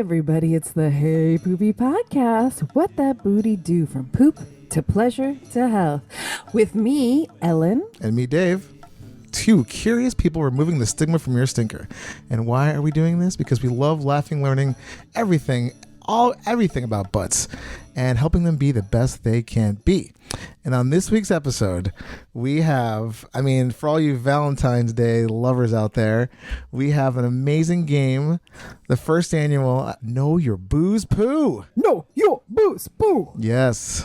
everybody, it's the Hey Poopy podcast. What that booty do from poop to pleasure to health. With me, Ellen. And me, Dave. Two curious people removing the stigma from your stinker. And why are we doing this? Because we love laughing, learning everything about butts and helping them be the best they can be. And on this week's episode, we have, for all you Valentine's Day lovers out there, we have an amazing game, the first annual Know Your Booze Poo. Know Your Booze Poo. Yes.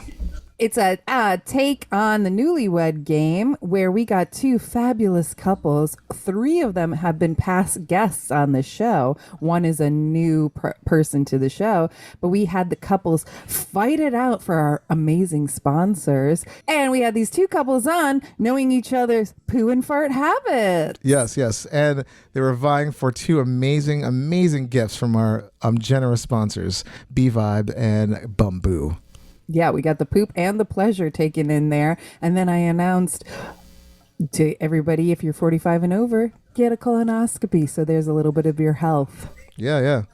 It's a take on the Newlywed Game where we got two fabulous couples. Three of them have been past guests on the show. One is a new person to the show, but we had the couples fight it out for our amazing sponsors. And we had these two couples on knowing each other's poo and fart habits. Yes. And they were vying for two amazing gifts from our generous sponsors, B-Vibe and Bamboo. Yeah, we got the poop and the pleasure taken in there. And then I announced to everybody, if you're 45 and over, get a colonoscopy. So there's a little bit of your health. Yeah.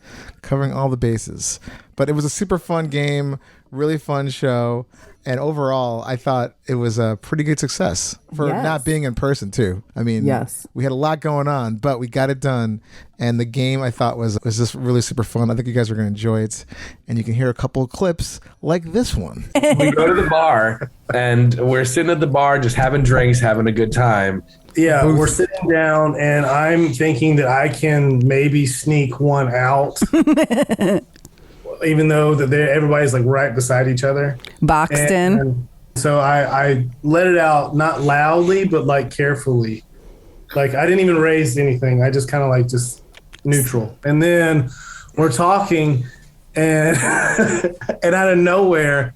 Covering all the bases. But it was a super fun game, really fun show. And overall, I thought it was a pretty good success for not being in person, too. Yes. We had a lot going on, but we got it done. And the game, I thought, was just really super fun. I think you guys are going to enjoy it. And you can hear a couple of clips like this one. We go to the bar, and we're sitting at the bar just having drinks, having a good time. Yeah, we're sitting down, and I'm thinking that I can maybe sneak one out. Even though that everybody's like right beside each other. Boxed in. So I let it out, not loudly, but like carefully. Like I didn't even raise anything. I just kind of like just neutral. And then we're talking and and out of nowhere,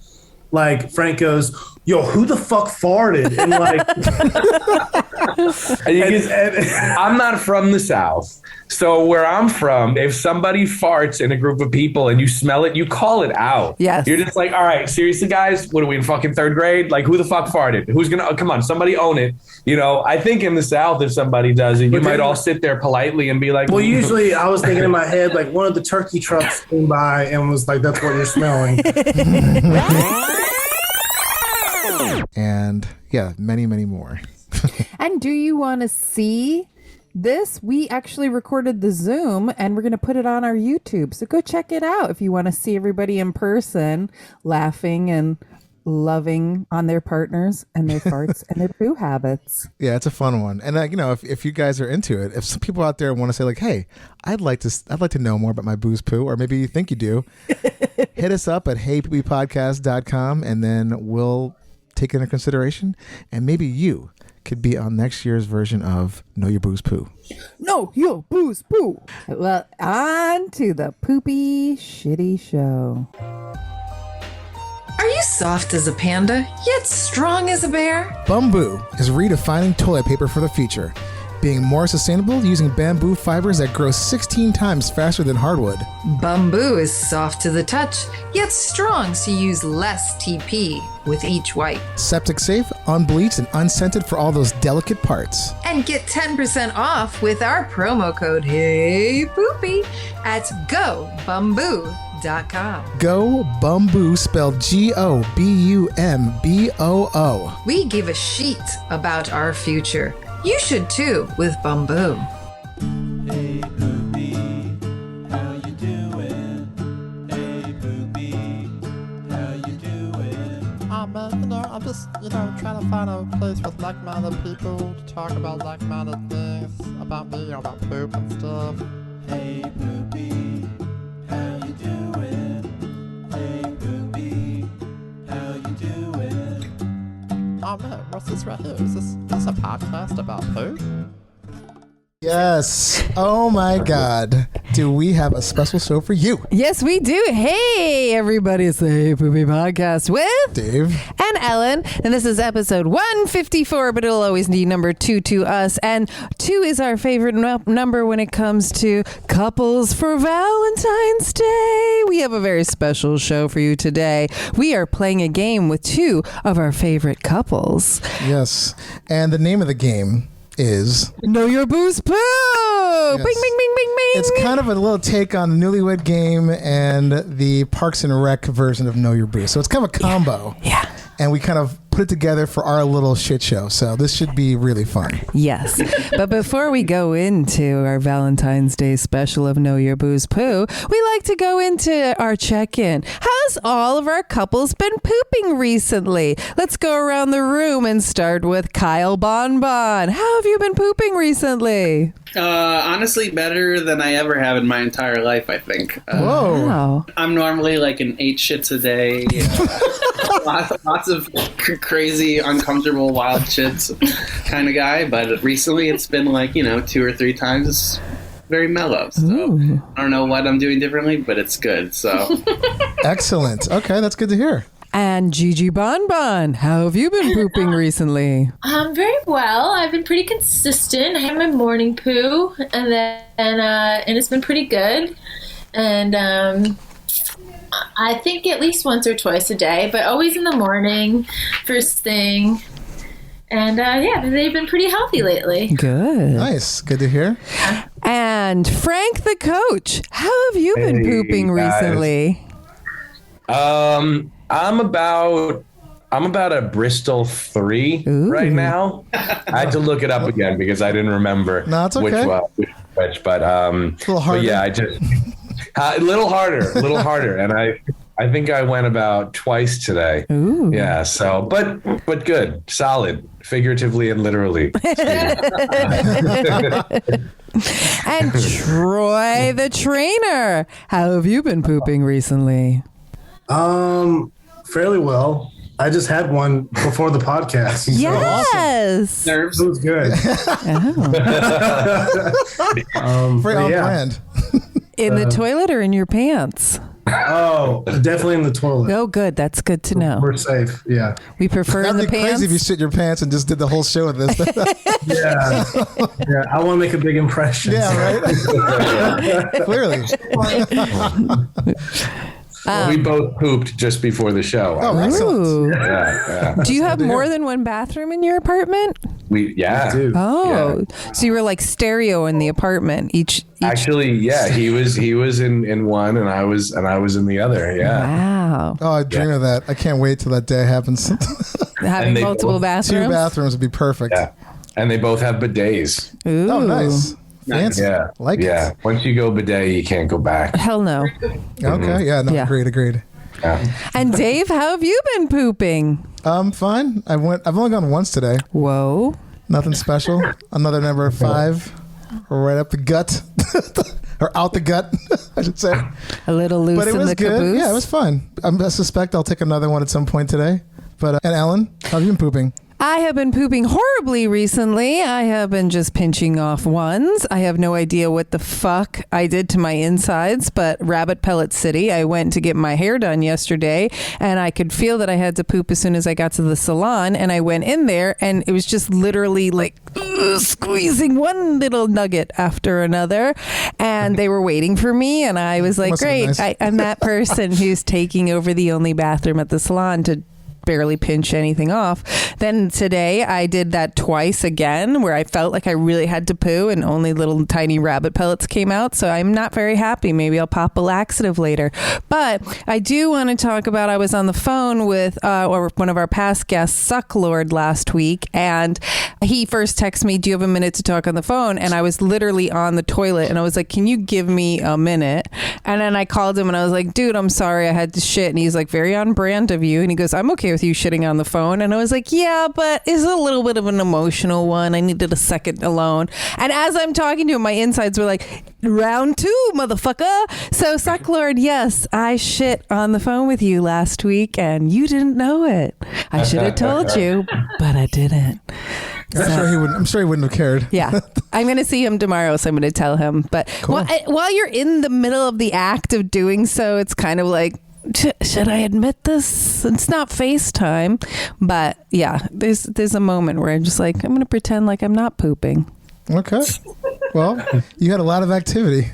like Frank goes, yo, who the fuck farted? And like, I'm not from the South. So where I'm from, if somebody farts in a group of people and you smell it, you call it out. Yes. You're just like, all right, seriously, guys, what are we in fucking third grade? Like, who the fuck farted? Who's going to, come on, somebody own it. You know, I think in the South, if somebody does it, you might all sit there politely and be like, well, usually I was thinking in my head, like one of the turkey trucks came by and was like, that's what you're smelling. And yeah, many more. And do you want to see this? We actually recorded the Zoom and we're going to put it on our YouTube. So go check it out if you want to see everybody in person laughing and loving on their partners and their farts and their poo habits. Yeah, it's a fun one. And if you guys are into it, if some people out there want to say like, hey, I'd like to know more about my booze poo, or maybe you think you do, hit us up at heypoopypodcast.com and then we'll take it into consideration, and maybe you could be on next year's version of Know Your Booze Poo. Know Your Booze Poo. Well, on to the Poopy Shitty Show. Are you soft as a panda, yet strong as a bear? Bamboo is redefining toilet paper for the future, being more sustainable using bamboo fibers that grow 16 times faster than hardwood. Bamboo is soft to the touch, yet strong so you use less TP with each wipe. Septic safe, unbleached, and unscented for all those delicate parts. And get 10% off with our promo code HeyPoopy at GoBamboo.com. Go Bamboo, spelled GOBUMBOO. We give a shit about our future. You should too with Bamboo. Hey Poopy, how you doing? Hey Poopy, how you doing? I'm just, trying to find a place with like-minded people to talk about like-minded things about me, about poop and stuff. Hey Poopy, how you doing? Hey Poopy, how you doing? Oh man, what's this right here? Is this a podcast about poop? Yes. Oh my God. Do we have a special show for you? Yes, we do. Hey, everybody. It's the Hey Poopy Podcast with Dave and Ellen. And this is episode 154, but it'll always need number 2 to us. And 2 is our favorite number when it comes to couples for Valentine's Day. We have a very special show for you today. We are playing a game with 2 of our favorite couples. Yes. And the name of the game is... Know Your Booze Poo! Bing, bing, bing, bing, bing. It's kind of a little take on the Newlywed Game and the Parks and Rec version of Know Your Booze. So it's kind of a combo. Yeah. And we kind of put it together for our little shit show. So this should be really fun. Yes. But before we go into our Valentine's Day special of Know Your Booze Poo, we like to go into our check-in. How's all of our couples been pooping recently? Let's go around the room and start with Kyle Bonbon. How have you been pooping recently? Honestly, better than I ever have in my entire life, I think. Whoa. Wow. I'm normally like an 8 shits a day. Lots of crazy, uncomfortable, wild shits kind of guy. But recently it's been like, 2 or 3 times very mellow. So Ooh. I don't know what I'm doing differently, but it's good. So Excellent. Okay, that's good to hear. And Gigi Bonbon, how have you been pooping recently? Very well. I've been pretty consistent. I had my morning poo, and it's been pretty good. And I think at least once or twice a day, but always in the morning, first thing. And they've been pretty healthy lately. Good. Nice. Good to hear. And Frank the coach, how have you been Hey, pooping guys. recently? I'm about a Bristol 3 Ooh. right now. I had to look it up again because I didn't remember No, it's okay. which. But A little harder. But yeah, I just a little harder, and I think I went about twice today. Ooh. Yeah. So, but good, solid, figuratively and literally. And Troy the trainer, how have you been pooping recently? Fairly well. I just had one before the podcast. Yes. nerves. It was good. Very on yeah. brand. In the toilet or in your pants? Oh, definitely in the toilet. Oh, good. That's good to know. We're safe. Yeah. We prefer in That'd the be pants. crazy if you shit your pants and just did the whole show with this. Yeah. Yeah. I want to make a big impression. Yeah, right? Clearly. We both pooped just before the show. Oh, excellent. Ooh. Yeah. Do you have more than one bathroom in your apartment? Yeah. Dude. Oh, so you were like stereo in the apartment. Each Actually, yeah, he was in one, and I was in the other. Yeah. Wow. Oh, I dream of that. I can't wait till that day happens. Having they multiple both- bathrooms. 2 bathrooms would be perfect. Yeah. And they both have bidets. Ooh. Oh, nice. Fancy. Yeah. Like yeah. it. Once you go bidet, you can't go back. Hell no. Okay. Yeah. No. Yeah. Agreed. Yeah. And Dave, how have you been pooping? Fine. I've only gone once today. Whoa. Nothing special. Another number 5, right up the gut, or out the gut, I should say. A little loose But it in was the good. caboose. Yeah, it was fun. I suspect I'll take another one at some point today. But and Ellen, how have you been pooping? I have been pooping horribly recently. I have been just pinching off ones. I have no idea what the fuck I did to my insides, but Rabbit Pellet City, I went to get my hair done yesterday, and I could feel that I had to poop as soon as I got to the salon, and I went in there, and it was just literally like squeezing one little nugget after another, and they were waiting for me, and I was like, Must have been great, nice. I'm that person who's taking over the only bathroom at the salon to barely pinch anything off. Then today I did that twice again where I felt like I really had to poo and only little tiny rabbit pellets came out. So I'm not very happy. Maybe I'll pop a laxative later. But I do want to talk about, I was on the phone with one of our past guests, Sucklord, last week, and he first texted me, do you have a minute to talk on the phone? And I was literally on the toilet and I was like, can you give me a minute? And then I called him and I was like, dude, I'm sorry, I had to shit. And he's like, very on brand of you. And he goes, I'm okay with you shitting on the phone. And I was like, yeah, but it's a little bit of an emotional one. I needed a second alone. And as I'm talking to him, my insides were like, round 2, motherfucker. So Sucklord, yes, I shit on the phone with you last week and you didn't know it. I should have told you, but I didn't. I'm sure he wouldn't have cared. Yeah. I'm going to see him tomorrow, so I'm going to tell him. But Cool. while you're in the middle of the act of doing so, it's kind of like, should I admit this? It's not FaceTime. But yeah, there's a moment where I'm just like, I'm going to pretend like I'm not pooping. Okay. Well, you had a lot of activity.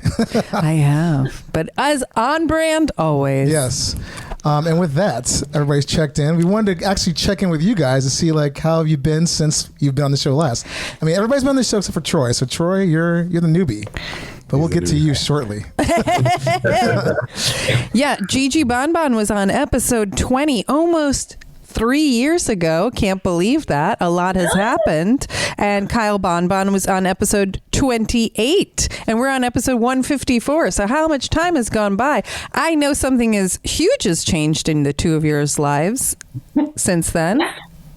I have. But as on brand, always. Yes. And with that, everybody's checked in. We wanted to actually check in with you guys to see like how have you been since you've been on the show last. I mean, everybody's been on the show except for Troy. So Troy, you're the newbie. But we'll get to you shortly. Yeah, Gigi Bonbon was on episode 20 almost 3 years ago. Can't believe that. A lot has happened. And Kyle Bonbon was on episode 28. And we're on episode 154. So how much time has gone by? I know something as huge has changed in the two of yours lives since then.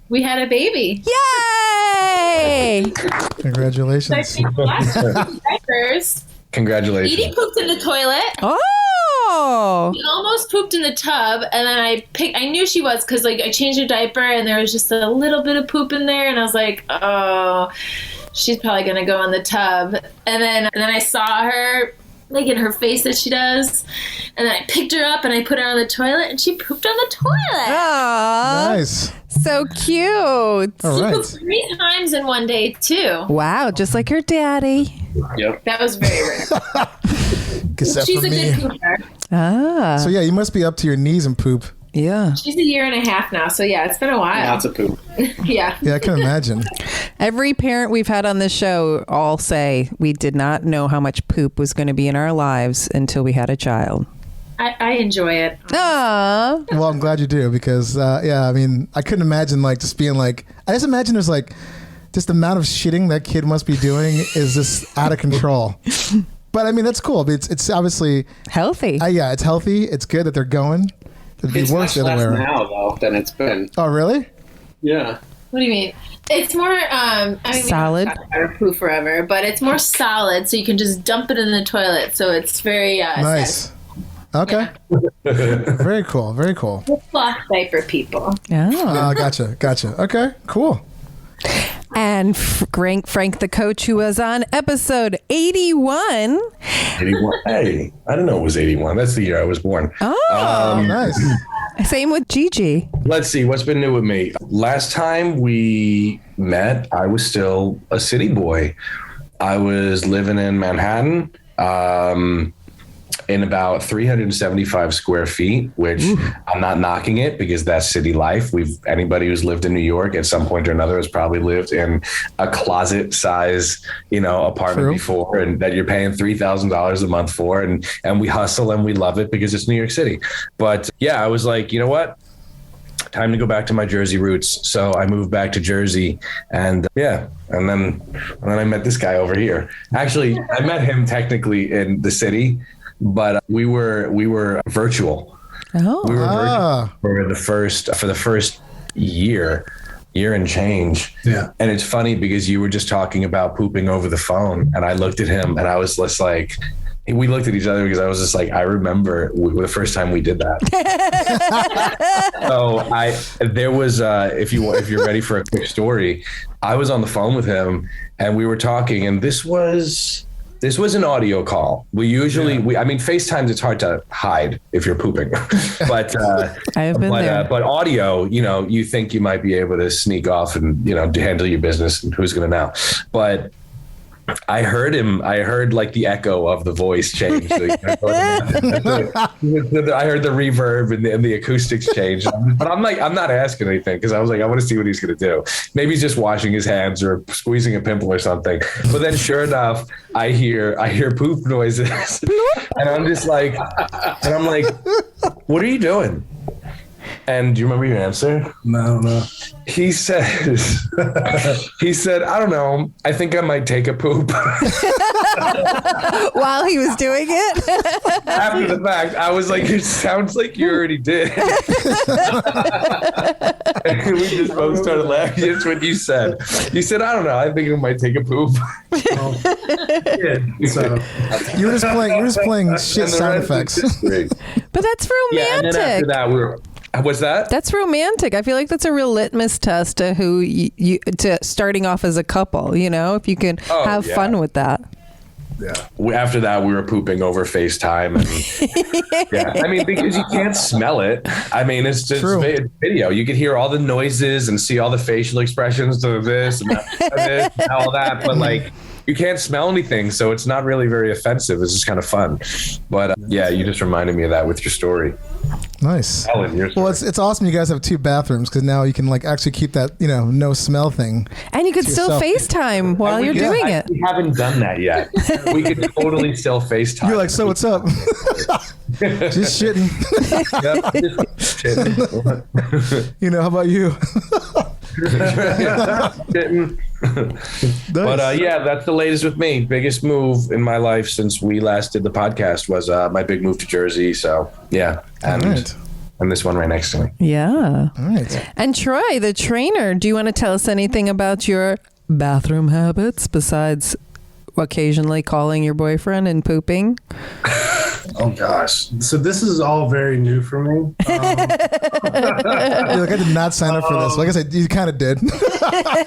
We had a baby. Yay! Congratulations. Diapers. Congratulations. Edie pooped in the toilet. Oh! She almost pooped in the tub, and then I knew she was because like I changed her diaper, and there was just a little bit of poop in there, and I was like, oh, she's probably gonna go in the tub. And then I saw her like in her face that she does, and then I picked her up and I put her on the toilet, and she pooped on the toilet. Aww. Nice. So cute. All She right. pooped 3 times in one day too. Wow, just like her daddy. Yep. That was very rare. Except She's for a me. good pooper. Ah. So yeah, you must be up to your knees in poop. Yeah. She's a year and a half now, so yeah, it's been a while. Lots of poop. Yeah. Yeah, I can imagine. Every parent we've had on this show all say we did not know how much poop was going to be in our lives until we had a child. I enjoy it. Ah. Well, I'm glad you do because, yeah, I mean, I couldn't imagine like just being like, I just imagine there's like, just the amount of shitting that kid must be doing is just out of control. But I mean, that's cool. It's obviously Healthy. yeah, it's healthy. It's good that they're going. It'd be It's worse much the other less way around. now, though, than it's been. Oh, really? Yeah. What do you mean? It's more, I mean, Solid. we don't talk about our poo forever, but it's more solid, so you can just dump it in the toilet. So it's very Nice. Okay. Very cool. Very cool. cloth diaper people. Oh. Gotcha. Okay, cool. And Frank the coach who was on episode 81. 81. Hey, I didn't know it was 81. That's the year I was born. Oh. Nice. Same with Gigi. Let's see, what's been new with me? Last time we met, I was still a city boy. I was living in Manhattan, in about 375 square feet, which I'm not knocking it because that's city life. Anybody who's lived in New York at some point or another has probably lived in a closet size, apartment True. before, and that you're paying $3,000 a month for. And we hustle and we love it because it's New York City. But yeah, I was like, you know what? Time to go back to my Jersey roots. So I moved back to Jersey, and and then I met this guy over here. Actually, I met him technically in the city, but we were virtual. Oh. We were virtual for the first year and change. Yeah. And it's funny because you were just talking about pooping over the phone, and I looked at him and I was just like, we looked at each other because I was just like, I remember the first time we did that. So there was, if you're ready for a quick story, I was on the phone with him and we were talking, and this was an audio call. We usually, FaceTimes, it's hard to hide if you're pooping, but I have been there. But audio, you think you might be able to sneak off and handle your business, and who's going to know? But I heard him. I heard like the echo of the voice change. I heard the reverb and the acoustics change. But I'm not asking anything because I was like, I want to see what he's going to do. Maybe he's just washing his hands or squeezing a pimple or something. But then, sure enough, I hear poop noises, and I'm like, what are you doing? And do you remember your answer? No. He said, I don't know. I think I might take a poop. While he was doing it? After the fact, I was like, it sounds like you already did. And we just both started laughing. That's what you said. You said, I don't know. I think I might take a poop. So You were just playing shit And the sound rest is effects. history. But that's Yeah, and then after romantic. that, we were. What's that? That's romantic. I feel like that's a real litmus test to who you to starting off as a couple, if you can have fun with that. After that, we were pooping over FaceTime. And, because you can't smell it. It's just True. video. You could hear all the noises and see all the facial expressions to this and that, and this and all that. But you can't smell anything, so it's not really very offensive. It's just kind of fun. But yeah, you just reminded me of that with your story. Nice. Ellen, your story. Well, it's awesome you guys have 2 bathrooms because now you can like actually keep that no smell thing. And you could to still yourself. FaceTime while you're doing it. We haven't done that yet. We could totally still FaceTime. You're like, so what's up? Just shitting. Yep, just shitting. How about you? Shitting. But yeah, that's the latest with me. Biggest move in my life since we last did the podcast was my big move to Jersey. So yeah, and this one right next to me. Yeah. All right. And Troy, the trainer, do you want to tell us anything about your bathroom habits besides occasionally calling your boyfriend and pooping? Oh gosh. So this is all very new for me. You're like, I did not sign up for this. Like I said, you kind of did.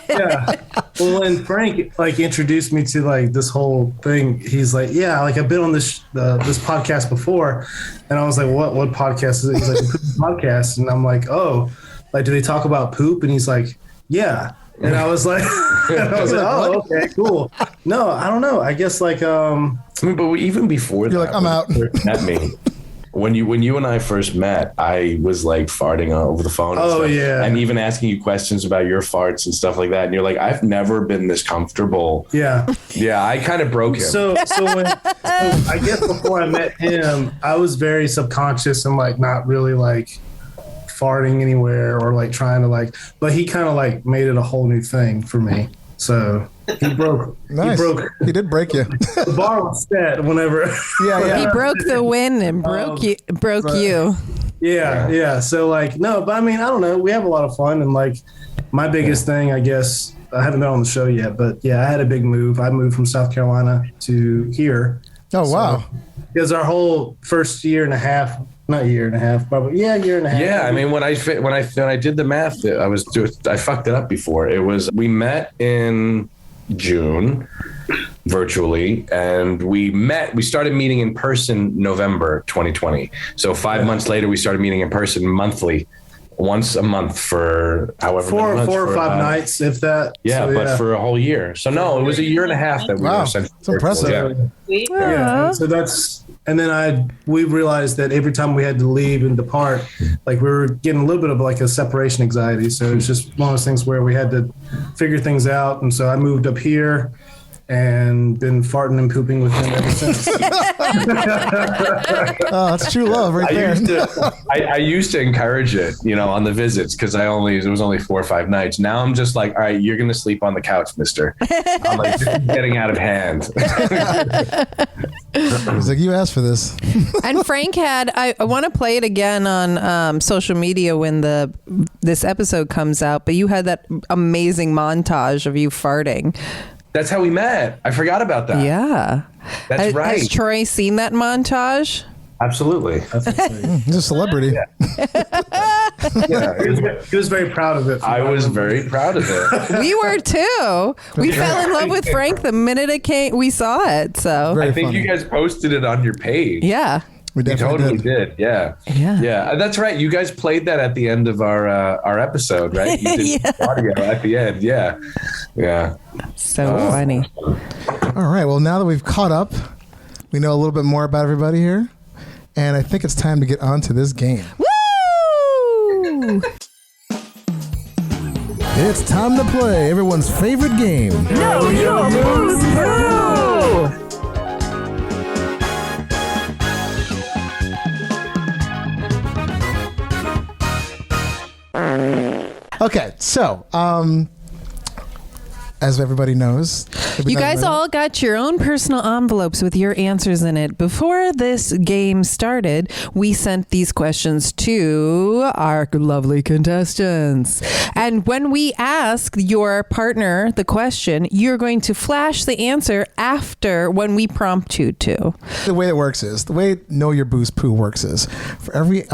Yeah. Well, when Frank like introduced me to like this whole thing, he's like, yeah, like I've been on this podcast before, and I was like, what podcast is it? He's like, the Poop podcast, and I'm like, oh, like do they talk about poop? And he's like, yeah. And I was like, oh, okay, cool. No, I don't know. I guess like, but even before You're that, like, I'm out. when you first met me. When you and I first met, I was like farting over the phone. And stuff, yeah. and even asking you questions about your farts and stuff like that. And you're like, I've never been this comfortable. Yeah. Yeah, I kind of broke him. So I guess before I met him, I was very subconscious and like not really like farting anywhere or like trying to like, but he kind of like made it a whole new thing for me. So he broke. Nice. He did break you. The bar was set whenever. Yeah. He broke the win and broke you. Yeah. So like, no, but I mean, I don't know. We have a lot of fun, and like my biggest thing, I guess, I haven't been on the show yet, but yeah, I had a big move. I moved from South Carolina to here. Oh, wow. Because our whole first year and a half, not year and a half, probably, year and a half. Yeah, I mean, when I did the math, I fucked it up before. We met in June virtually, and we started meeting in person November 2020. So 5 months later, we started meeting in person monthly, once a month for however four many months, or five nights, if that. Yeah, So, but for a whole year. So no, it was a year and a half that we Wow, were essentially. that's impressive. Yeah. So that's, and then we realized that every time we had to leave and depart, like we were getting a little bit of like a separation anxiety. So it's just one of those things where we had to figure things out. And so I moved up here and been farting and pooping with him ever since. Oh, that's true love right there. I used to encourage it, on the visits because it was only 4 or 5 nights. Now I'm just like, all right, you're going to sleep on the couch, mister. I'm like, this is getting out of hand. He's like, you asked for this. And Frank I want to play it again on social media when this episode comes out, but you had that amazing montage of you farting. That's how we met. I forgot about that. Yeah. That's right. Has Troy seen that montage? Absolutely. He's a celebrity. Yeah. He was very proud of it. I was very proud of it. We were too. We fell in love with Frank the minute we saw it. So Very I think funny. you guys posted it on your page. yeah. We You definitely totally did. did. Yeah. Yeah. Yeah. That's right. You guys played that at the end of our episode, right? You did audio at the end. Yeah. Yeah. So funny. All right. Well, now that we've caught up, we know a little bit more about everybody here. And I think it's time to get on to this game. Woo! It's time to play everyone's favorite game. Know your booze poo! Okay, so as everybody knows, You guys all got your own personal envelopes with your answers in it. Before this game started, we sent these questions to our lovely contestants. And when we ask your partner the question, you're going to flash the answer after when we prompt you to. the way it works is the way Know Your Booze Poo works is for every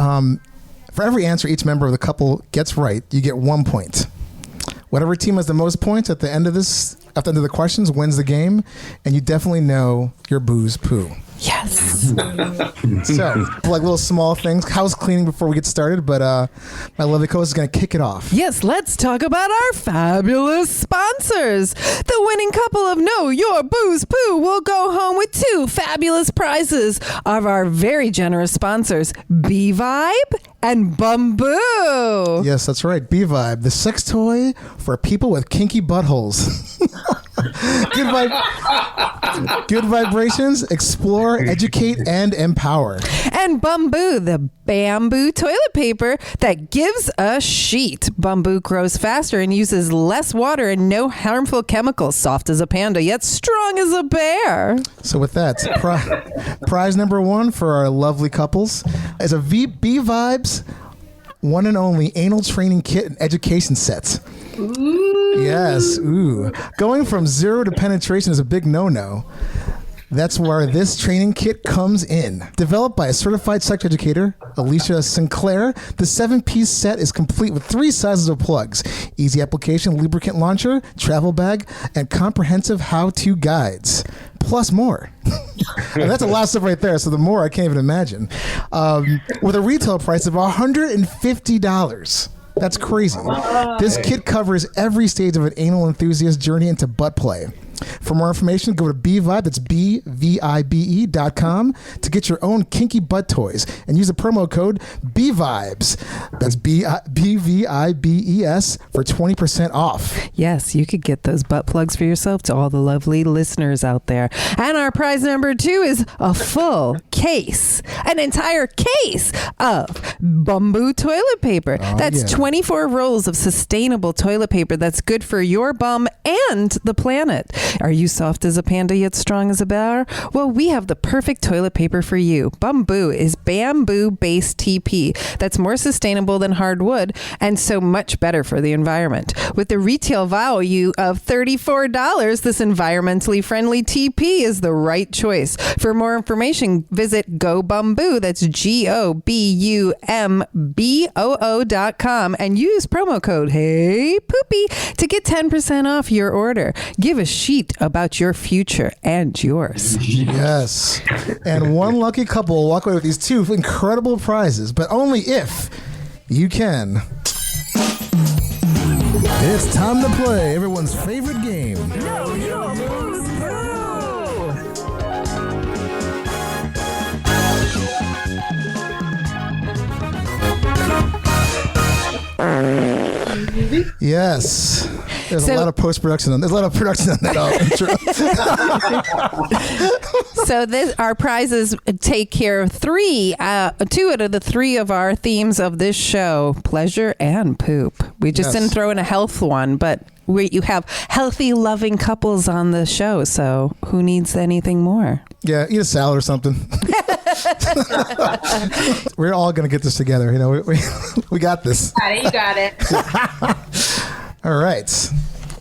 answer each member of the couple gets right, you get 1 point. Whatever team has the most points at the end of the questions wins the game, and you definitely know your booze poo. Yes. So, like little small things, house cleaning before we get started, but my lovely co-host is going to kick it off. Yes, let's talk about our fabulous sponsors. The winning couple of Know Your Booze Poo will go home with 2 fabulous prizes of our very generous sponsors, B-Vibe and Bamboo. Yes, that's right. B-Vibe, the sex toy for people with kinky buttholes. Good vibrations, explore, educate, and empower. And Bamboo, the bamboo toilet paper that gives a sheet. Bamboo grows faster and uses less water and no harmful chemicals. Soft as a panda, yet strong as a bear. So with that, prize number 1 for our lovely couples is a B-Vibes one and only anal training kit and education set. Ooh. Yes, ooh. Going from 0 to penetration is a big no-no. That's where this training kit comes in. Developed by a certified sex educator, Alicia Sinclair, the 7-piece set is complete with 3 sizes of plugs, easy application, lubricant launcher, travel bag, and comprehensive how-to guides. Plus more. And that's a lot of stuff right there, so the more I can't even imagine. With a retail price of $150. That's crazy. This kit covers every stage of an anal enthusiast journey into butt play. For more information, go to BVibe, that's BVIBE.com, to get your own kinky butt toys and use the promo code BVibes. That's BVIBES for 20% off. Yes, you could get those butt plugs for yourself, to all the lovely listeners out there. And our prize number 2 is a full case, an entire case of Bamboo toilet paper. That's 24 rolls of sustainable toilet paper that's good for your bum and the planet. Are you soft as a panda yet strong as a bear? Well, we have the perfect toilet paper for you. Bamboo is bamboo-based TP that's more sustainable than hardwood and so much better for the environment. With the retail value of $34, this environmentally friendly TP is the right choice. For more information, visit Go Bamboo, that's GOBUMBOO.com, and use promo code Hey Poopy to get 10% off your order. Give a sheet about your future and yours. Yes. And one lucky couple will walk away with these 2 incredible prizes, but only if you can. It's time to play everyone's favorite game. Know Your Booze Yes. There's a lot of post-production on. There's a lot of production on that intro. So our prizes take care of 2 out of the 3 of our themes of this show: pleasure and poop. We just didn't throw in a health one, but you have healthy, loving couples on the show. So who needs anything more? Yeah, eat a salad or something. We're all gonna get this together. You know, we got this. You got it. All right.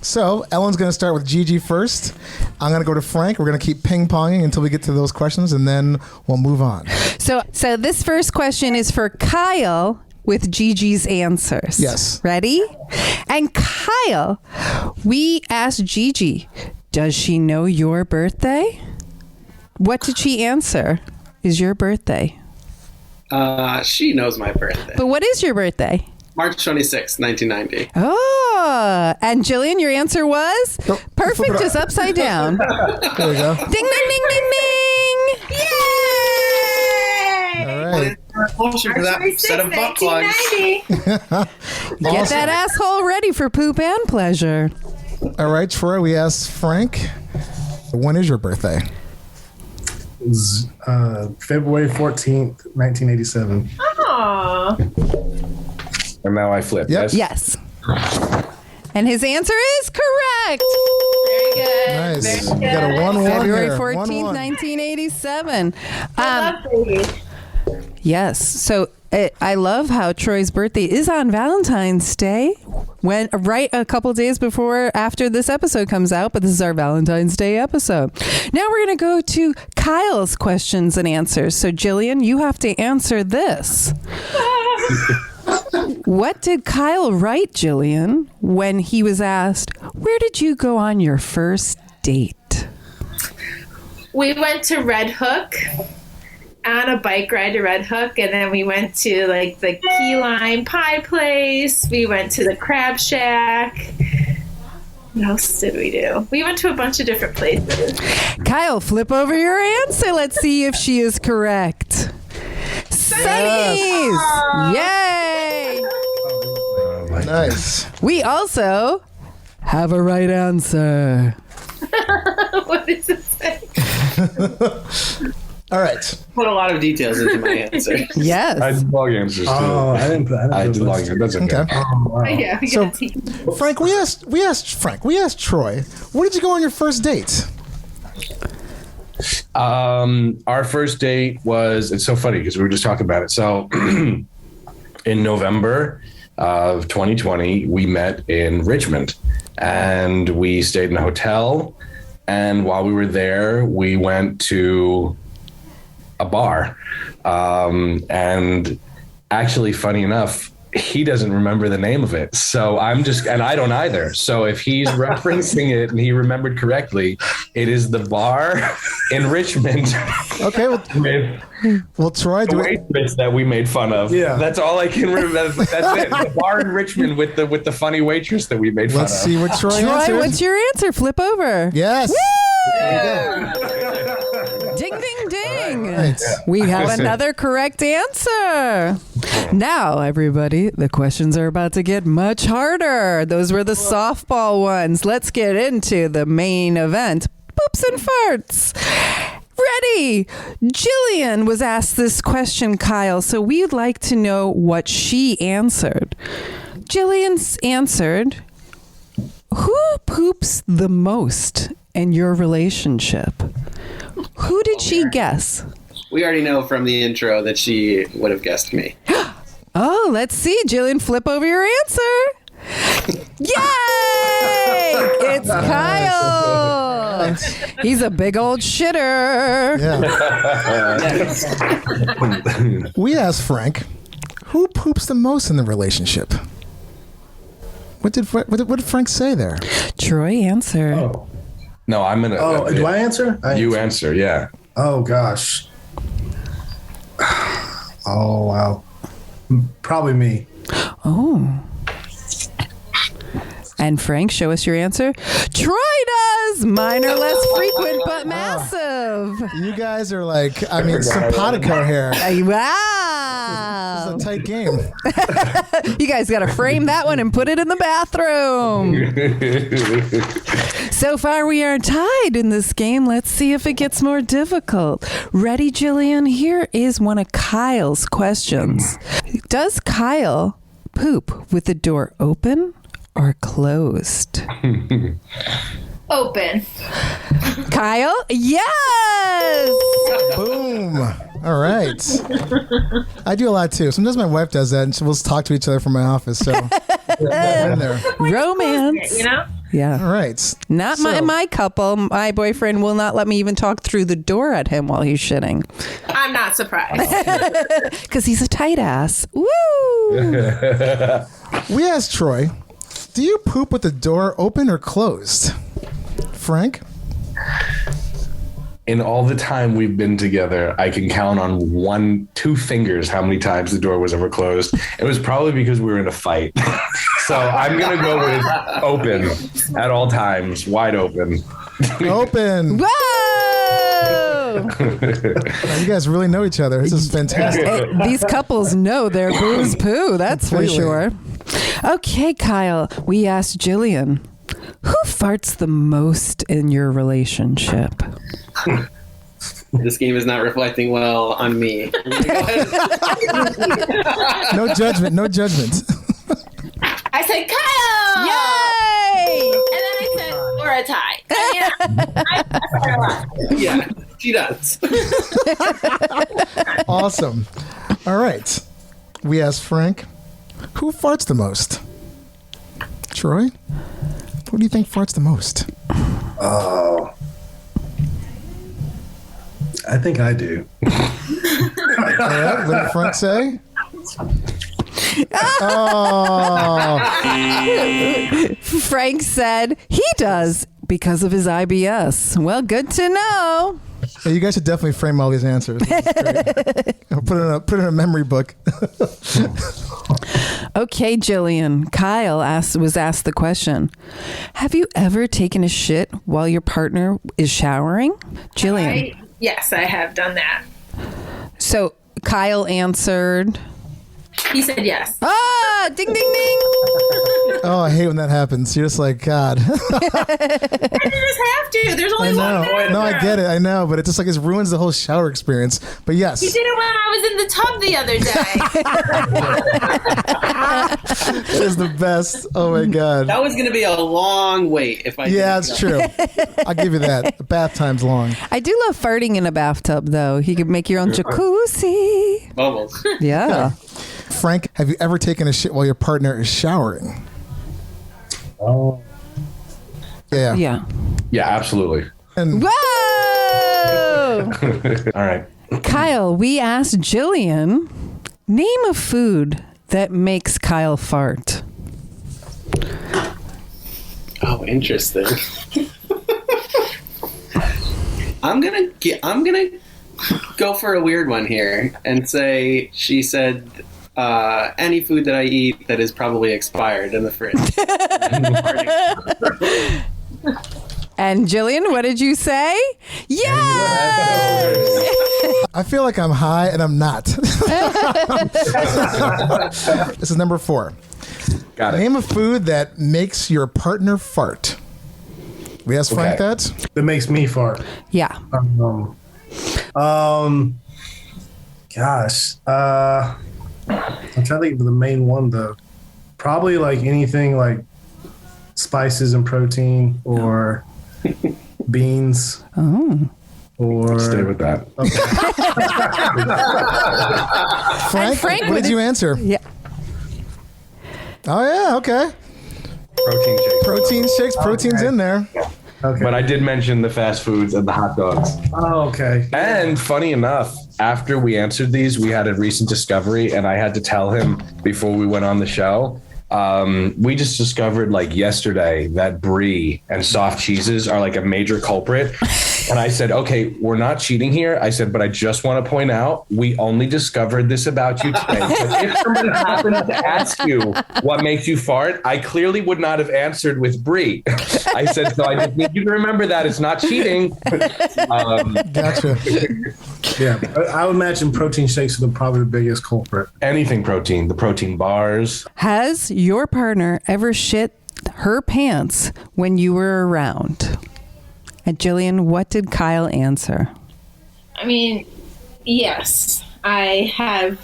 So Ellen's going to start with Gigi first. I'm going to go to Frank. We're going to keep ping-ponging until we get to those questions, and then we'll move on. So this first question is for Kyle with Gigi's answers. Yes. Ready? And Kyle, we asked Gigi, does she know your birthday? What did she answer is your birthday? She knows my birthday. But what is your birthday? March 26th, 1990. Oh, and Jillian, your answer was perfect, just upside down. There we go. Ding, ding, ding, ding, ding. Yay! All right. Closer to that set of butt plugs. Get that asshole ready for poop and pleasure. All right, Troy, we asked Frank, when is your birthday? February 14th, 1987. Aww. And now I flip. Yep. Yes. And his answer is correct. Very good. Nice. Very You got a 1-1 February here. 14th, 1-1. 1987. I love babies. Yes. So I love how Troy's birthday is on Valentine's Day, right a couple days after this episode comes out, but this is our Valentine's Day episode. Now we're going to go to Kyle's questions and answers. So Jillian, you have to answer this. What did Kyle write, Jillian, when he was asked, where did you go on your first date? We went to Red Hook on a bike ride to Red Hook, and then we went to like the key lime pie place. We went to the crab shack. What else did we do? We went to a bunch of different places. Kyle, flip over your answer. Let's see if she is correct. Sunnies! Yay! Nice. We also have a right answer. What does it say? All right. Put a lot of details into my answer. Yes. I did log answers too. I didn't I did log answers. That's okay. Okay. Oh, wow. Yeah, we So, got to Frank, we asked Troy, where did you go on your first date? Our first date was, it's so funny because we were just talking about it. So in November of 2020, we met in Richmond and we stayed in a hotel. And while we were there, we went to a bar. And actually, funny enough, he doesn't remember the name of it. So and I don't either. So if he's referencing it and he remembered correctly, it is the bar in Richmond. Okay. Well, Troy, The waitress that we made fun of. Yeah. That's all I can remember. That's it. The bar in Richmond with the funny waitress that we made fun let's of. see what Troy Troy, answered. what's your answer? Flip over. Yes. Ding, ding, ding. Right. We have another correct answer. Now, everybody, the questions are about to get much harder. Those were the softball ones. Let's get into the main event. Poops and farts. Ready. Jillian was asked this question, Kyle, so we'd like to know what she answered. Jillian's answered, who poops the most in your relationship? Who did she guess? We already know from the intro that she would have guessed me. Oh, let's see. Jillian, flip over your answer. Yay! It's Kyle. He's a big old shitter. Yeah. We asked Frank, who poops the most in the relationship? What did Frank say there? Troy answered. Oh. No, I'm going to. Oh, do I answer? You answer, yeah. Oh, gosh. Oh, wow. Probably me. Oh. And Frank, show us your answer. Troy does. Mine are less frequent but massive. You guys are like, simpatico here. Wow. It's a tight game. You guys got to frame that one and put it in the bathroom. So far, we are tied in this game. Let's see if it gets more difficult. Ready, Jillian? Here is one of Kyle's questions. Does Kyle poop with the door open or closed? open. Kyle? Yes! Boom. All right. I do a lot too. Sometimes my wife does that and we'll talk to each other from my office. So in there. Romance. You know? Yeah. All right. Not my couple. My boyfriend will not let me even talk through the door at him while he's shitting. I'm not surprised. Because he's a tight ass. Woo! We asked Troy, do you poop with the door open or closed? Frank? In all the time we've been together, I can count on 2 fingers how many times the door was ever closed. It was probably because we were in a fight. So I'm going to go with open at all times, wide open. Open. Whoa! You guys really know each other. This is fantastic. These couples know their booze poo, that's Completely. for sure. Okay, Kyle, we asked Jillian, who farts the most in your relationship? This game is not reflecting well on me. No judgment. No judgment. I said, Kyle! Yay! And then I said, or a tie. I fart a lot. Yeah, she does. Awesome. All right. We asked Frank, who farts the most? Troy? Who do you think farts the most? Oh. I think I do. All right. What did Frank say? Oh. Frank said he does because of his IBS. Well, good to know. Yeah, you guys should definitely frame all these answers. This is great. Put it in a memory book. Okay, Jillian. Kyle was asked the question: have you ever taken a shit while your partner is showering? Jillian. Yes, I have done that. So Kyle answered. He said yes. Ah, ding, ding, ding. Oh, I hate when that happens. You're just like, God. I just have to. There's only one minute. No, I get it. I know, but it just like it ruins the whole shower experience. But yes. He did it when I was in the tub the other day. It is the best. Oh my God. That was going to be a long wait if I. Yeah, it's true. I'll give you that. The bath time's long. I do love farting in a bathtub, though. You could make your own jacuzzi. Bubbles. Yeah. Frank, have you ever taken a shit while your partner is showering? Oh. Yeah. Yeah. Yeah, absolutely. And Whoa! All right. Kyle, we asked Jillian, name a food that makes Kyle fart. Oh, interesting. I'm gonna go for a weird one here and say she said any food that I eat that is probably expired in the fridge. And Jillian, what did you say? Yes! I feel like I'm high and I'm not. This is number 4. Got it. Name a food that makes your partner fart. We asked Frank that. That makes me fart. Yeah. Gosh. I'm trying to think of the main one though. Probably like anything like spices and protein or beans. Oh. Or Stay with that. Frank, Frank, what did you answer? Yeah. Oh yeah, okay. Protein shakes. Protein shakes, protein's in there. Okay. But I did mention the fast foods and the hot dogs. Oh, okay. And funny enough, after we answered these, we had a recent discovery, and I had to tell him before we went on the show. We just discovered like yesterday that brie and soft cheeses are like a major culprit. And I said, okay, we're not cheating here. I said, but I just want to point out, we only discovered this about you today. But if somebody happened to ask you what makes you fart, I clearly would not have answered with brie. I said, so I just need you to remember that it's not cheating. Gotcha. Yeah, I would imagine protein shakes are probably the biggest culprit. Anything protein, the protein bars. Has your partner ever shit her pants when you were around? And Jillian, what did Kyle answer? I mean, yes, I have,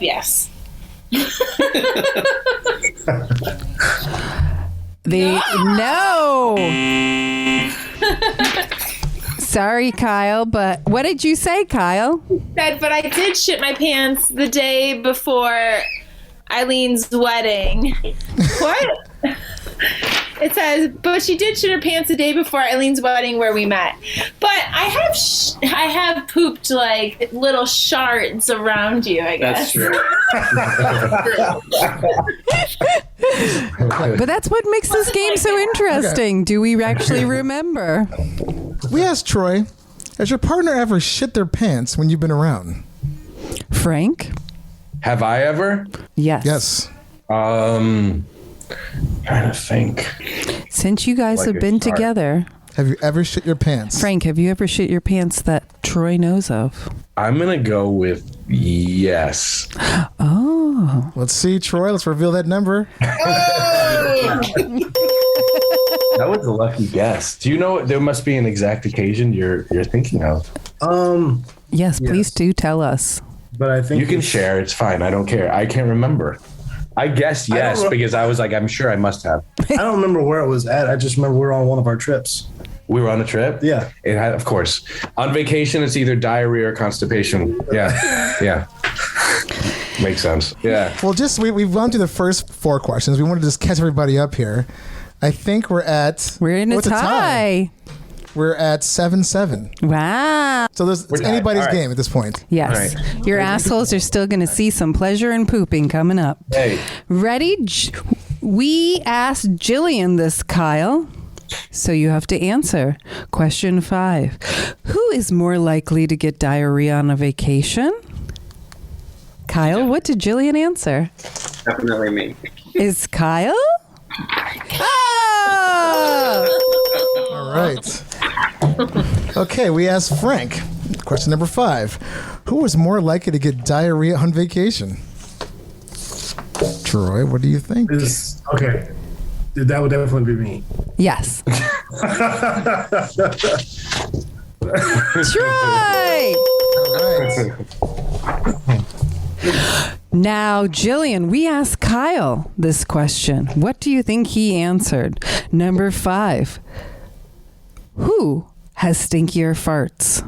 yes. No. Sorry, Kyle, but what did you say, Kyle? But I did shit my pants the day before Eileen's wedding. What? It says, but she did shit her pants the day before Eileen's wedding where we met. But I have pooped like little shards around you, I guess. That's true. But that's what makes this game so interesting. Do we actually remember? We asked Troy, has your partner ever shit their pants when you've been around? Frank? Have I ever? Yes. Yes. Trying to think. Since you guys Like have a been shark. together, Have you ever shit your pants? Frank, have you ever shit your pants that Troy knows of? I'm going to go with yes. Oh. Let's see, Troy. Let's reveal that number. That was a lucky guess. Do you know there must be an exact occasion you're thinking of? Yes, please do tell us. But I think You can share. It's fine. I don't care. I can't remember. I guess yes because I was like, I'm sure I must have. I don't remember where it was at. I just remember we were on one of our trips. We were on a trip. Yeah. It had, of course. On vacation, it's either diarrhea or constipation. Yeah. Yeah. Makes sense. Yeah. Well, we've gone through the first 4 questions. We want to just catch everybody up here. I think we're in a tie. We're at 7-7. Wow. So it's tied. anybody's All right. game at this point. Yes. All right. Your assholes are still going to see some pleasure in pooping coming up. Hey. Ready? We asked Jillian this, Kyle. So you have to answer. Question 5. Who is more likely to get diarrhea on a vacation? Kyle, what did Jillian answer? Definitely me. Is Kyle? Oh! All right. Okay, we asked Frank. Question number 5. Who was more likely to get diarrhea on vacation? Troy, what do you think? Okay. That would definitely be me. Yes. Troy! All right. Now, Jillian, we asked Kyle this question. What do you think he answered? Number 5. Who has stinkier farts?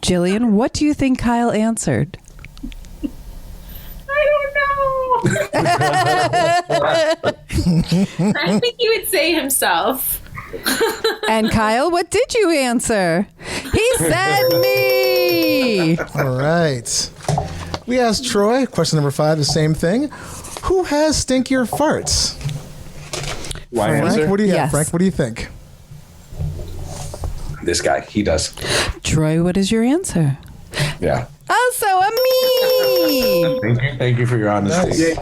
Jillian, what do you think Kyle answered? I don't know. I think he would say himself. And Kyle, what did you answer? He said me. All right. We asked Troy, question number 5, the same thing. Who has stinkier farts? Why Frank, answer? what do you Yes. Frank, what do you think? This guy, he does. Troy, what is your answer? Yeah. Also a me. Thank you for your honesty.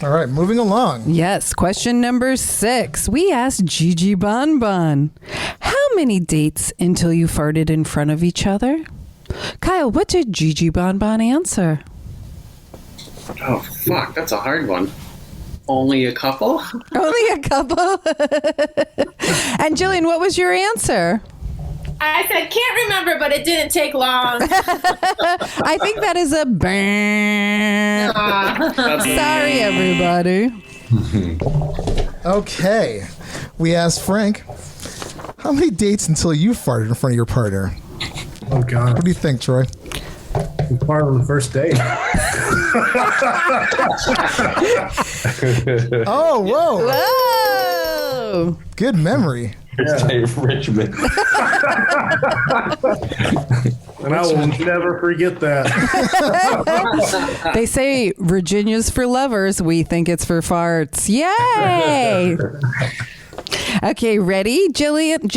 All right, moving along. Yes, question number 6. We asked Gigi Bonbon. How many dates until you farted in front of each other? Kyle, what did Gigi Bonbon answer? Oh, fuck. That's a hard one. Only a couple? Only a couple. And Jillian, what was your answer? I said, can't remember, but it didn't take long. I think that is a bang. Sorry, everybody. Okay. We asked Frank, how many dates until you farted in front of your partner? Oh, God. What do you think, Troy? Part on the first date. Oh, whoa. Whoa. Good memory. Dave Richmond. And I will never forget that. They say Virginia's for lovers. We think it's for farts. Yay! Okay, ready, Jillian?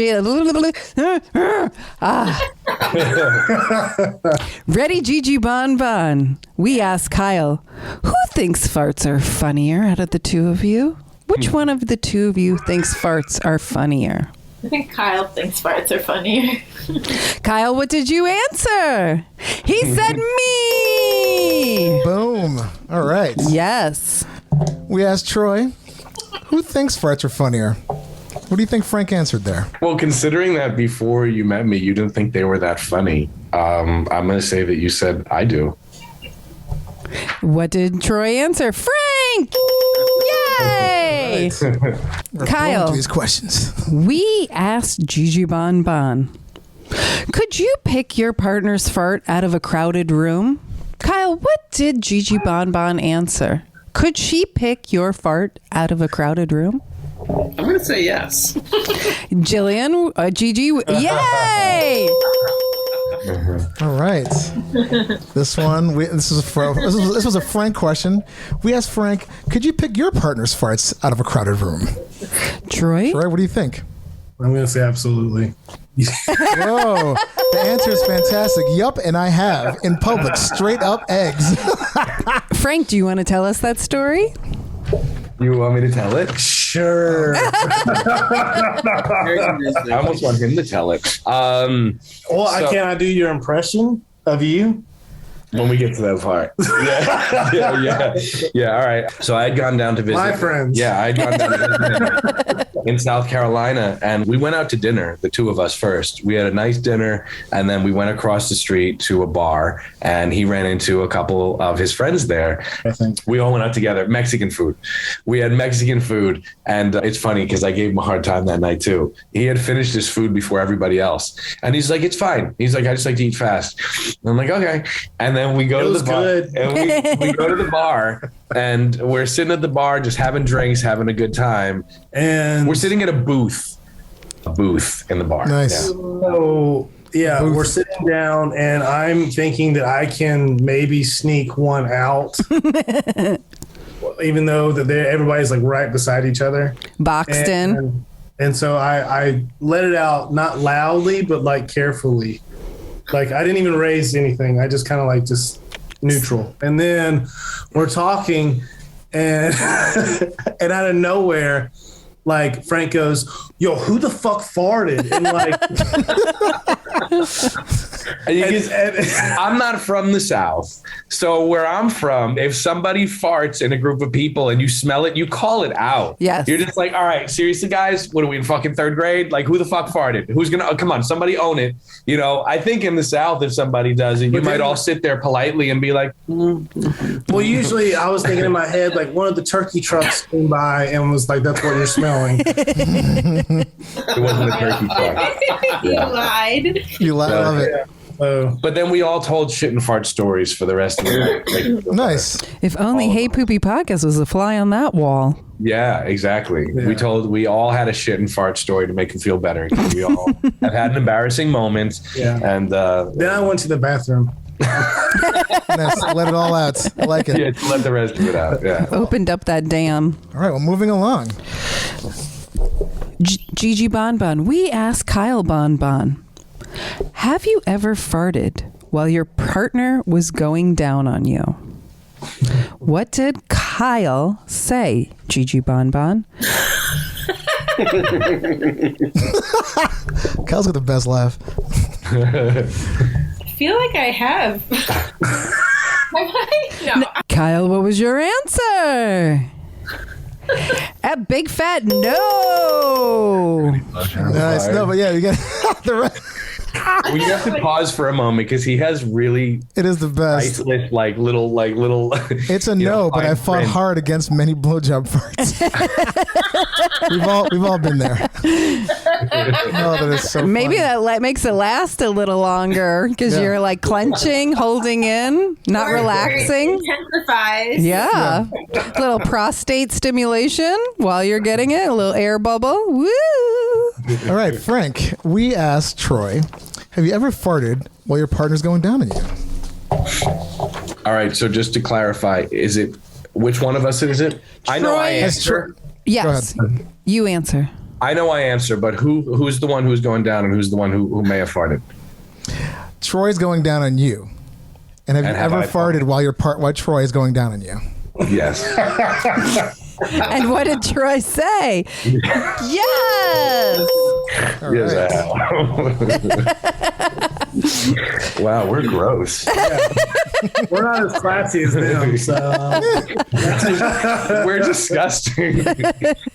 Ready, Gigi Bonbon? We asked Kyle, who thinks farts are funnier out of the two of you? Which one of the two of you thinks farts are funnier? I think Kyle thinks farts are funnier. Kyle, what did you answer? He said me! Boom. All right. Yes. We asked Troy, who thinks farts are funnier? What do you think Frank answered there? Well, considering that before you met me, you didn't think they were that funny, I'm going to say that you said I do. What did Troy answer? Frank! Yay! We're Kyle. flowing to these questions. We asked Gigi Bonbon, could you pick your partner's fart out of a crowded room? Kyle, what did Gigi Bonbon answer? Could she pick your fart out of a crowded room? I'm going to say yes. Jillian, Gigi, yay! All right. This one, this was a Frank question. We asked Frank, could you pick your partner's farts out of a crowded room? Troy? Troy, what do you think? I'm going to say absolutely. Whoa, the answer is fantastic. Yup, and I have in public, straight up eggs. Frank, do you want to tell us that story? You want me to tell it? Sure. I almost want him to tell it. Well, can I do your impression of you? When we get to that part. Yeah. All right. So I had gone down to visit My friends. Yeah, I had gone down to visit in South Carolina, and we went out to dinner, the two of us first. We had a nice dinner, and then we went across the street to a bar, and he ran into a couple of his friends there. I think. We all went out together. Mexican food. We had Mexican food, and it's funny because I gave him a hard time that night too. He had finished his food before everybody else, and he's like, "It's fine." He's like, "I just like to eat fast." And I'm like, "Okay." And then we go to the bar, and we go to the bar, and we're sitting at the bar just having drinks, having a good time, And we're sitting at a booth in the bar. Nice. Yeah. so, yeah, we're sitting down, and I'm thinking that I can maybe sneak one out. even though that everybody's like right beside each other. Boxed in. And so I let it out, not loudly, but like carefully. Like I didn't even raise anything. I just kind of like just neutral. And then we're talking and and out of nowhere, like Frank goes, "Yo, who the fuck farted?" And like I'm not from the South. So where I'm from, if somebody farts in a group of people and you smell it, you call it out. Yes. You're just like, all right, seriously, guys, what are we in fucking third grade? Like, who the fuck farted? Who's going to, come on, somebody own it. You know, I think in the South, if somebody does it, you might all sit there politely and be like, Well, usually I was thinking in my head, like one of the turkey trucks came by and was like, "That's what you're smelling." It wasn't a turkey truck. You lied. You love it. But then we all told shit and fart stories for the rest of the night. Nice. If only Hey Poopy Podcast was a fly on that wall. Yeah, exactly. Yeah. We all had a shit and fart story to make him feel better. We all have had an embarrassing moment. Yeah. And then I went to the bathroom. Nice. Let it all out. I like it. yeah, to let the rest of it out. Yeah. Opened up that dam. All right, well, moving along. Gigi Bonbon. We asked Kyle Bonbon, have you ever farted while your partner was going down on you? What did Kyle say, Gigi Bonbon? Kyle's got the best laugh. I feel like I have. Have I? No. Kyle, what was your answer? A big fat no. Nice. No, but yeah, you got the right. We have to pause for a moment because he has really It is the best. priceless, like little. It's a no, but I fought hard against many blowjob farts. we've all been there. Oh, that is so Maybe funny. that makes it last a little longer because Yeah. you're like clenching, holding in, not relaxing. Intensifies. Yeah. Little prostate stimulation while you're getting it, a little air bubble. Woo! All right, Frank, we asked Troy, have you ever farted while your partner's going down on you? All right. So just to clarify, is it which one of us is it? I know I Troy. answer. Yes. You answer. I know I answer, but who's the one who's going down and who's the one who may have farted? Troy's going down on you. And have you have ever I farted while Troy is going down on you? Yes. And what did Troy say? Yes. All Yes, right. I have. Wow, we're gross. We're not as classy as them, so We're disgusting.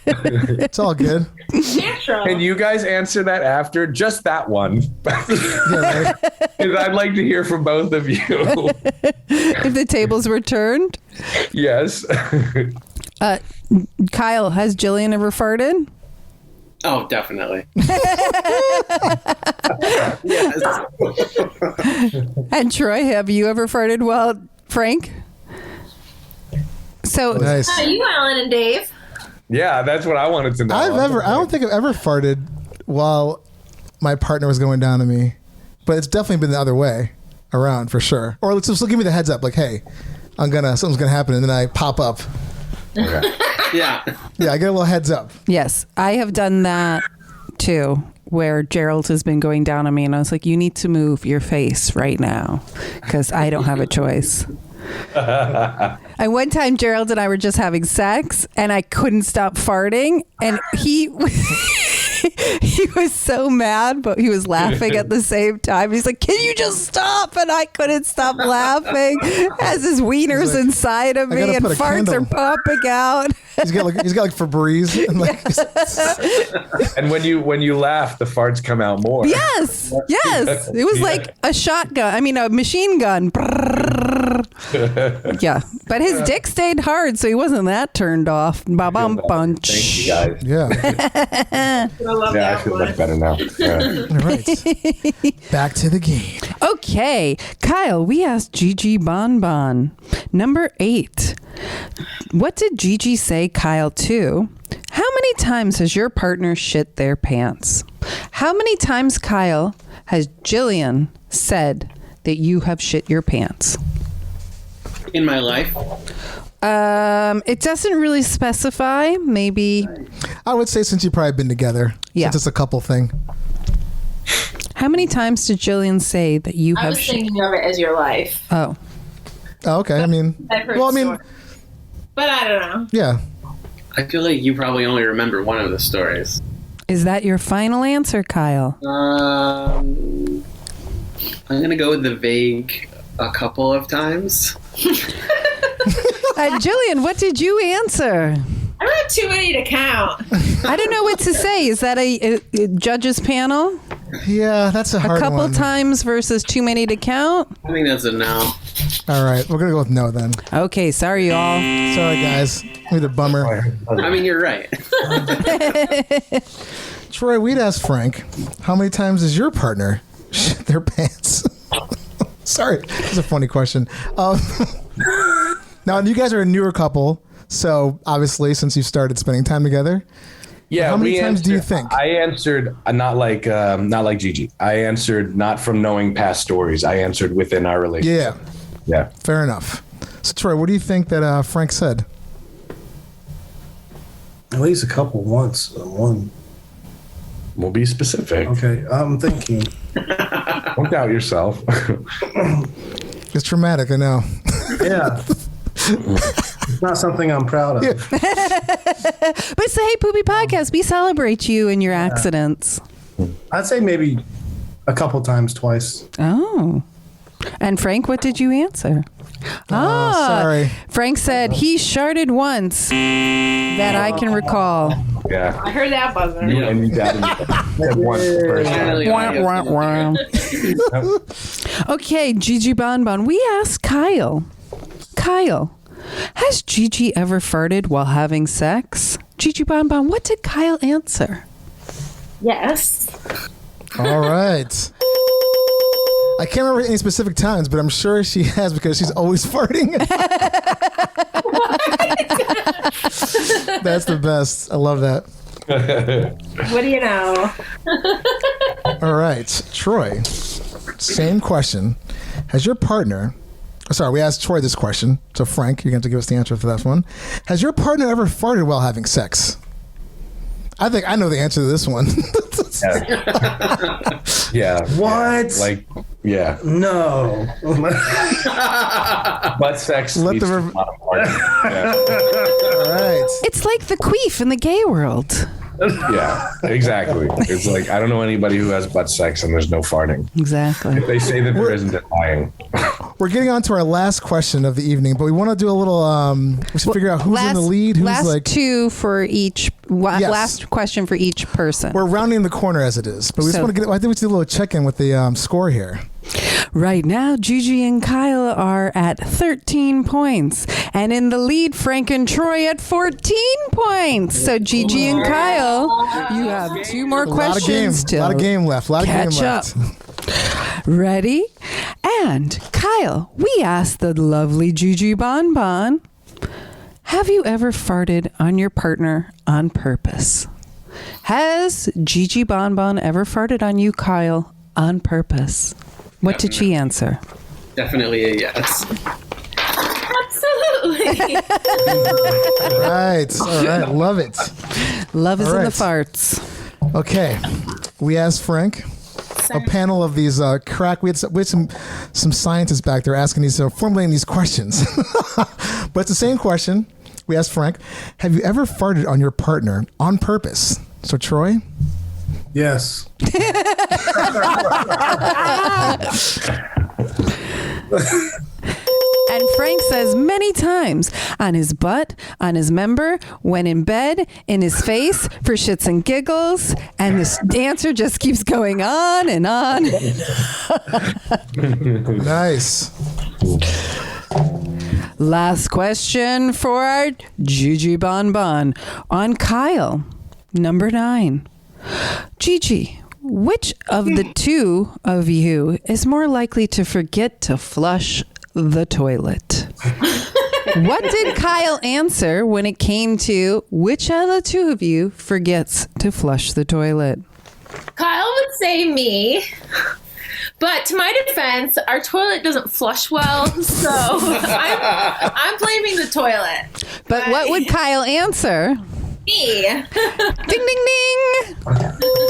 It's all good. Natural. Can you guys answer that after? Just that one. Yeah, right? Because I'd like to hear from both of you. If the tables were turned. Yes. Kyle, has Jillian ever farted? Oh, definitely. Yes. And Troy, have you ever farted while Frank? So Nice. How you, Alan and Dave? Yeah, that's what I wanted to know. I don't think I've ever farted while my partner was going down on me, but it's definitely been the other way around for sure. Or let's just give me the heads up, like, hey, something's gonna happen, and then I pop up. Okay. Yeah. Yeah, I get a little heads up. yes, I have done that too, where Gerald has been going down on me, and I was like, you need to move your face right now because I don't have a choice. And one time Gerald and I were just having sex and I couldn't stop farting, and he he was so mad, but he was laughing at the same time. He's like, can you just stop? And I couldn't stop laughing as his wiener's like, inside of I me gotta and put a farts candle. are popping out. He's got like Febreze, and like And when you laugh, the farts come out more. Yes. It was like a shotgun. I mean, a machine gun. Yeah. But his dick stayed hard, so he wasn't that turned off. Ba-bum bunch. Thank you guys. yeah. I love Yeah, I that feel one. much better now. Yeah. All right, back to the game. Okay. Kyle, we asked Gigi Bonbon. Number 8. What did Gigi say, Kyle, to? How many times has your partner shit their pants? How many times, Kyle, has Jillian said that you have shit your pants? In my life. It doesn't really specify. Maybe. I would say since you've probably been together. Yeah. Since it's a couple thing. How many times did Jillian say that you I have? was thinking of it as your life. Oh. Oh, okay. I mean, I've heard stories. But I don't know. Yeah. I feel like you probably only remember one of the stories. Is that your final answer, Kyle? I'm gonna go with the vague a couple of times. Jillian, what did you answer? I wrote too many to count. I don't know what to say. Is that a judges panel? Yeah, that's a hard one. A couple one. times versus too many to count? I think that's a no. All right, we're gonna go with no then. Okay, sorry, y'all. Sorry, guys. We're the bummer. I mean, you're right. Troy, we'd ask Frank, how many times does your partner shit their pants? Sorry, that's a funny question. Now, you guys are a newer couple, so obviously, since you started spending time together, yeah. How many times do you think? I answered not like Gigi. I answered not from knowing past stories. I answered within our relationship. Yeah. Fair enough. So, Troy, what do you think that Frank said? At least a couple once. One. We'll be specific. Okay, I'm thinking. Don't doubt yourself. It's traumatic, I know. Yeah. It's not something I'm proud of. But it's the Hey Poopy podcast. We celebrate you and your accidents. I'd say maybe a couple times, twice. Oh. And Frank, what did you answer? Sorry. Frank said he sharted once that I can recall. Yeah. I heard that buzzer. And you doubted once the first time. Okay, Gigi Bonbon. We asked Kyle. Kyle, has Gigi ever farted while having sex? Gigi Bonbon, what did Kyle answer? Yes. All right. I can't remember any specific times, but I'm sure she has because she's always farting. That's the best. I love that. What do you know? All right. Troy, same question. Has your partner... Sorry, we asked Troy this question. So, Frank, you're going to have to give us the answer for that one. Has your partner ever farted while having sex? I think I know the answer to this one. Yeah. What? Like, yeah. No. Butt sex. Let leads the to a lot of farting. Yeah. All right. It's like the queef in the gay world. Yeah, exactly. It's like, I don't know anybody who has butt sex and there's no farting. Exactly. If they say that there isn't, they're lying. We're getting on to our last question of the evening, but we want to do a little, we should figure out who's in the lead, who's last two for each, last question for each person. We're rounding the corner as it is, but we just want to get, I think we should do a little check-in with the score here. Right now, Gigi and Kyle are at 13 points. And in the lead, Frank and Troy at 14 points. So Gigi and Kyle, you have two more questions to a lot of game left. Catch up. Ready? And Kyle, we asked the lovely Gigi Bonbon, have you ever farted on your partner on purpose? Has Gigi Bonbon ever farted on you, Kyle, on purpose? What did she answer? Definitely a yes. Absolutely. Right. All right. Love it. Love is in the farts. Okay. We asked Frank, a panel of these crack. We had some scientists back there asking these, formulating these questions. But it's the same question. We asked Frank, have you ever farted on your partner on purpose? So, Troy? Yes. And Frank says many times on his butt, on his member, when in bed, in his face, for shits and giggles. And this answer just keeps going on and on. Nice. Last question for our Gigi Bonbon on Kyle, number 9. Gigi, which of the two of you is more likely to forget to flush the toilet? What did Kyle answer when it came to which of the two of you forgets to flush the toilet? Kyle would say me. But to my defense, our toilet doesn't flush well, so I'm blaming the toilet. But what would Kyle answer? Me. Ding, ding, ding.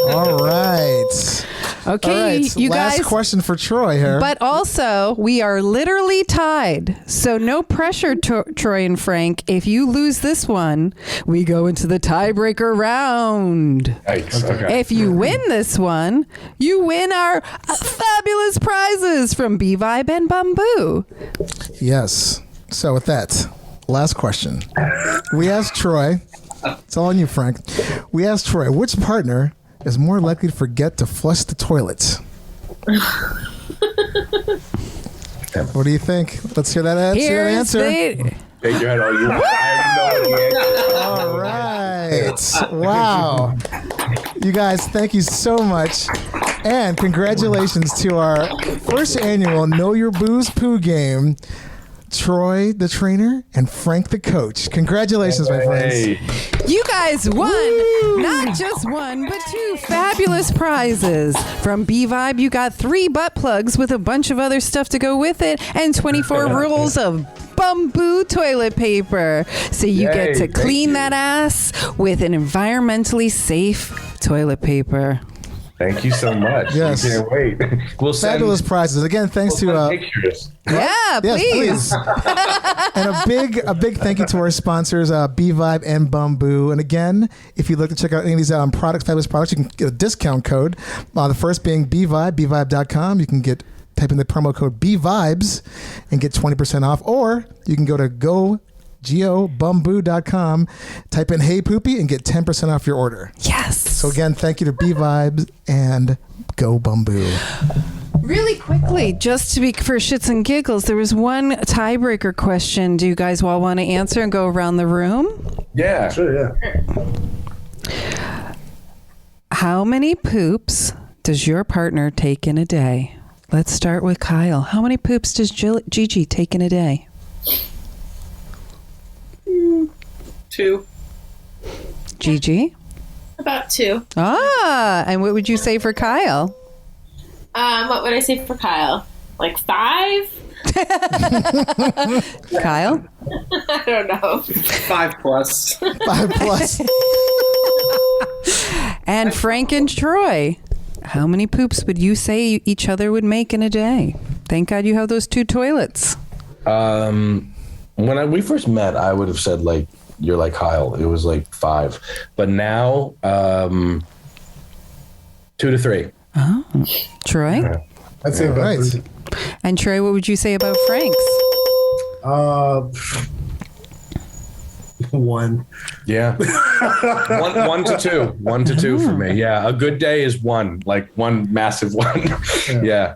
All right. Okay, All right, you last guys. question for Troy here. But also, we are literally tied. So no pressure, Troy and Frank. If you lose this one, we go into the tiebreaker round. Yikes. Okay. If you win this one, you win our fabulous prizes from B-Vibe and Bamboo. Yes. So with that, last question. We asked Troy, it's all on you, Frank. We asked Troy, which partner is more likely to forget to flush the toilet? What do you think? Let's hear that answer. Take your head all you want. I already know the answer. All right. Wow. You guys, thank you so much. And congratulations to our first annual Know Your Booze Poo game. Troy, the trainer, and Frank, the coach. Congratulations, my friends. Hey. You guys won not just one, but 2 fabulous prizes. From B-Vibe, you got 3 butt plugs with a bunch of other stuff to go with it and 24 rolls of Bamboo toilet paper. So you get to clean that ass with an environmentally safe toilet paper. Thank you so much. Yes. I can't wait. We'll send Fabulous prizes. Again, thanks to pictures. Yeah, yes, please. And a big thank you to our sponsors, B-Vibe and Bamboo. And again, if you'd like to check out any of these products, fabulous products, you can get a discount code. The first being B-Vibe, bvibe.com. You can type in the promo code BVibes and get 20% off. Or you can go to gobamboo.com, type in Hey Poopy and get 10% off your order. Yes. So again, thank you to B-Vibes and Go Bamboo. Really quickly, just to be for shits and giggles, there was one tiebreaker question. Do you guys all want to answer and go around the room? Yeah. Sure, yeah. How many poops does your partner take in a day? Let's start with Kyle. How many poops does Gigi take in a day? 2. Gigi? About 2. And what would you say for Kyle? What would I say for Kyle? Like 5? Kyle? I don't know. 5 plus. 5 plus. And Frank and Troy, how many poops would you say each other would make in a day? Thank God you have those 2 toilets. When we first met, I would have said like you're like Kyle. It was like 5, but now 2 to 3. Oh, Troy. I'd say about Right. 3. And Troy, what would you say about Frank's? 1. Yeah, 1 to 2, 1 to 2 for me. Yeah, a good day is 1, like 1 massive one. Yeah.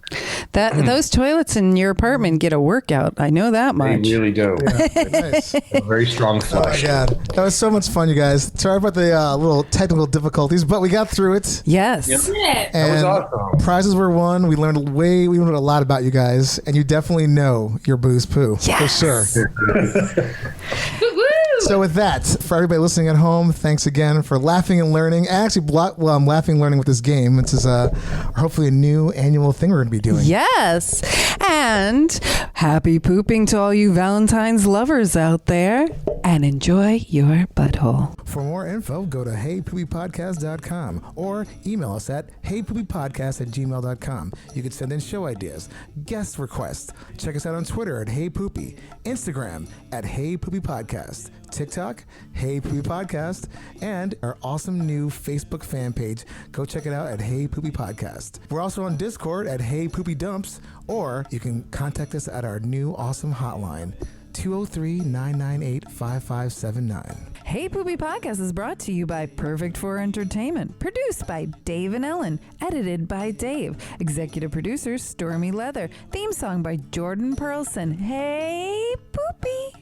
Those toilets in your apartment get a workout. I know that They much. really do. Nice. A very strong Oh my flush. God. That was so much fun, you guys. Sorry about the little technical difficulties, but we got through it. Yes. That was And awesome. prizes were won. We learned a lot about you guys, and you definitely know your booze poo for sure. So with that, for everybody listening at home, thanks again for laughing and learning. Actually, I'm laughing and learning with this game. This is hopefully a new annual thing we're going to be doing. Yes. And happy pooping to all you Valentine's lovers out there. And enjoy your butthole. For more info, go to heypoopypodcast.com or email us at heypoopypodcast@gmail.com. You can send in show ideas, guest requests. Check us out on Twitter at heypoopy, Instagram at heypoopypodcast, TikTok, Hey Poopy Podcast, and our awesome new Facebook fan page. Go check it out at Hey Poopy Podcast. We're also on Discord at Hey Poopy Dumps, or you can contact us at our new awesome hotline, 203-998-5579. Hey Poopy Podcast is brought to you by Perfect 4 Entertainment. Produced by Dave and Ellen. Edited by Dave. Executive producer Stormy Leather. Theme song by Jordan Perlson. Hey Poopy!